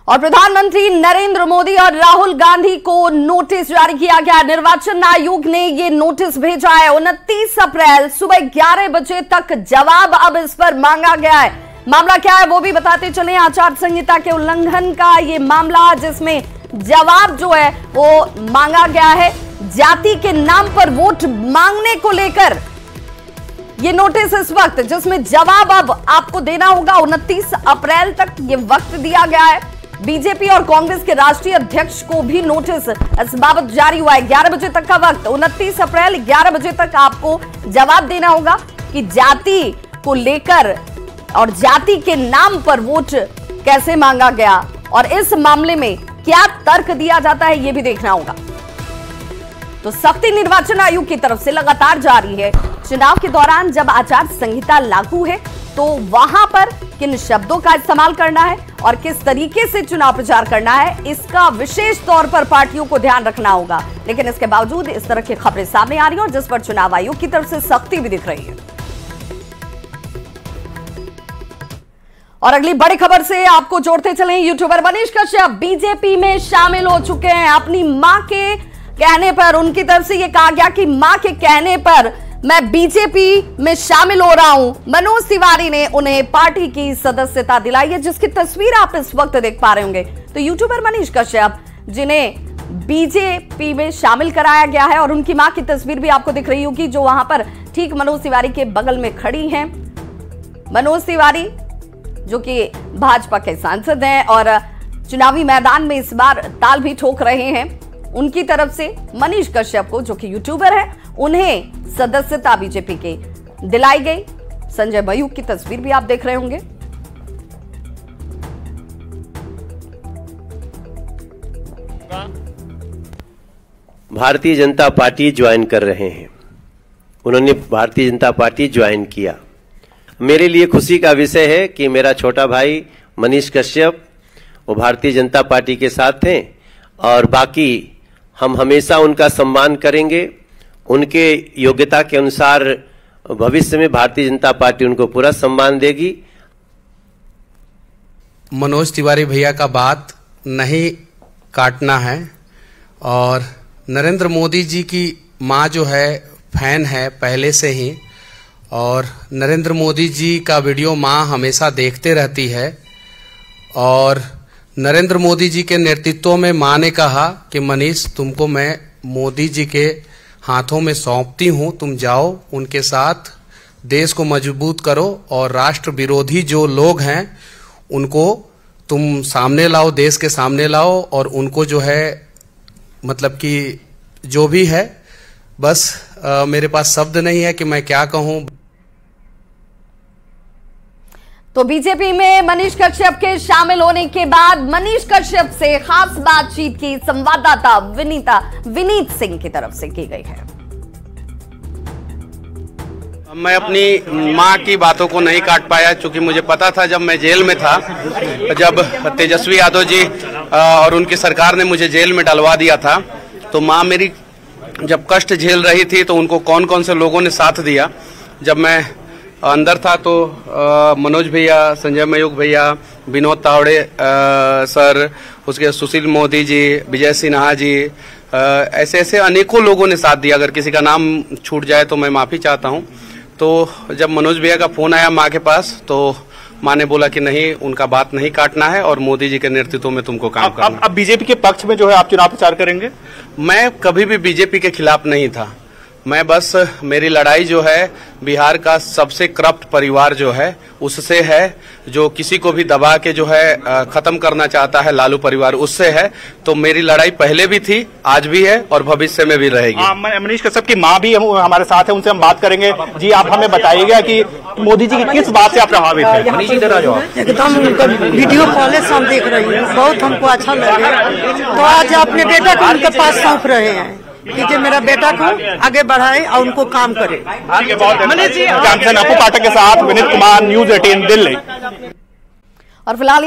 और प्रधानमंत्री नरेंद्र मोदी और राहुल गांधी को नोटिस जारी किया गया। निर्वाचन आयोग ने ये नोटिस भेजा है। 29 अप्रैल सुबह 11 बजे तक जवाब अब इस पर मांगा गया है। मामला क्या है वो भी बताते चले। आचार संहिता के उल्लंघन का ये मामला, जिसमें जवाब जो है वो मांगा गया है। जाति के नाम पर वोट मांगने को लेकर ये नोटिस इस वक्त, जिसमें जवाब अब आपको देना होगा। 29 अप्रैल तक ये वक्त दिया गया है। बीजेपी और कांग्रेस के राष्ट्रीय अध्यक्ष को भी नोटिस इस बाबत जारी हुआ है। 11 बजे तक का वक्त, 29 अप्रैल 11 बजे तक आपको जवाब देना होगा कि जाति को लेकर और जाति के नाम पर वोट कैसे मांगा गया और इस मामले में क्या तर्क दिया जाता है, यह भी देखना होगा। तो सख्ती निर्वाचन आयोग की तरफ से लगातार जारी है। चुनाव के दौरान जब आचार संहिता लागू है तो वहां पर किन शब्दों का इस्तेमाल करना है और किस तरीके से चुनाव प्रचार करना है, इसका विशेष तौर पर पार्टियों को ध्यान रखना होगा। लेकिन इसके बावजूद इस तरह की खबरें सामने आ रही हैं और जिस पर चुनाव आयोग की तरफ से सख्ती भी दिख रही है। और अगली बड़ी खबर से आपको जोड़ते चलें। यूट्यूबर मनीष कश्यप बीजेपी में शामिल हो चुके हैं। अपनी मां के कहने पर उनकी तरफ से यह कहा गया कि मां के कहने पर मैं बीजेपी में शामिल हो रहा हूं। मनोज तिवारी ने उन्हें पार्टी की सदस्यता दिलाई है, जिसकी तस्वीर आप इस वक्त देख पा रहे होंगे। तो यूट्यूबर मनीष कश्यप, जिन्हें बीजेपी में शामिल कराया गया है, और उनकी मां की तस्वीर भी आपको दिख रही होगी, जो वहां पर ठीक मनोज तिवारी के बगल में खड़ी हैं। मनोज तिवारी जो कि भाजपा के सांसद हैं और चुनावी मैदान में इस बार ताल भी ठोक रहे हैं, उनकी तरफ से मनीष कश्यप को, जो कि यूट्यूबर है, उन्हें सदस्यता बीजेपी के दिलाई गई। संजय मयूख की तस्वीर भी आप देख रहे होंगे। भारतीय जनता पार्टी ज्वाइन कर रहे हैं। उन्होंने भारतीय जनता पार्टी ज्वाइन किया। मेरे लिए खुशी का विषय है कि मेरा छोटा भाई मनीष कश्यप वो भारतीय जनता पार्टी के साथ हैं और बाकी हम हमेशा उनका सम्मान करेंगे। उनके योग्यता के अनुसार भविष्य में भारतीय जनता पार्टी उनको पूरा सम्मान देगी। मनोज तिवारी भैया का बात नहीं काटना है। और नरेंद्र मोदी जी की माँ जो है फैन है पहले से ही, और नरेंद्र मोदी जी का वीडियो माँ हमेशा देखते रहती है। और नरेंद्र मोदी जी के नेतृत्व में माँ ने कहा कि मनीष, तुमको मैं मोदी जी के हाथों में सौंपती हूं, तुम जाओ उनके साथ देश को मजबूत करो और राष्ट्र विरोधी जो लोग हैं उनको तुम सामने लाओ, देश के सामने लाओ, और उनको जो है मतलब कि जो भी है, बस मेरे पास शब्द नहीं है कि मैं क्या कहूं। तो बीजेपी में मनीष कश्यप के शामिल होने के बाद मनीष कश्यप से खास बातचीत की संवाददाता विनीत सिंह की तरफ से की गई है। मैं अपनी मां की बातों को नहीं काट पाया, क्योंकि मुझे पता था जब मैं जेल में था, जब तेजस्वी यादव जी और उनकी सरकार ने मुझे जेल में डलवा दिया था, तो मां मेरी जब कष्ट झेल रही थी तो उनको कौन कौन से लोगों ने साथ दिया। जब मैं अंदर था तो मनोज भैया, संजय मयूख भैया, विनोद तावड़े सर, उसके सुशील मोदी जी, विजय सिन्हा जी, ऐसे ऐसे अनेकों लोगों ने साथ दिया। अगर किसी का नाम छूट जाए तो मैं माफी चाहता हूं। तो जब मनोज भैया का फोन आया माँ के पास, तो माँ ने बोला कि नहीं, उनका बात नहीं काटना है और मोदी जी के नेतृत्व में तुमको काम करना। अब बीजेपी के पक्ष में जो है आप चुनाव प्रचार करेंगे? मैं कभी भी बीजेपी के खिलाफ नहीं था। मैं बस, मेरी लड़ाई जो है बिहार का सबसे करप्ट परिवार जो है उससे है, जो किसी को भी दबा के जो है खत्म करना चाहता है, लालू परिवार, उससे है। तो मेरी लड़ाई पहले भी थी, आज भी है और भविष्य में भी रहेगी। मनीष कश्यप की मां भी हमारे साथ है, उनसे हम बात करेंगे। जी, आप हमें बताइएगा कि मोदी जी की किस बात से आप प्रभावित हैं? एकदम उनका वीडियो कॉल हम देख रही हूँ, बहुत हमको अच्छा लगे। तो आज अपने बेटा को उनके पास सौंप रहे हैं कि जो मेरा बेटा को आगे बढ़ाए और उनको काम करे। मनीष जी, अपू पाठक के साथ विनीत कुमार, न्यूज़ 18 दिल्ली। और फिलहाल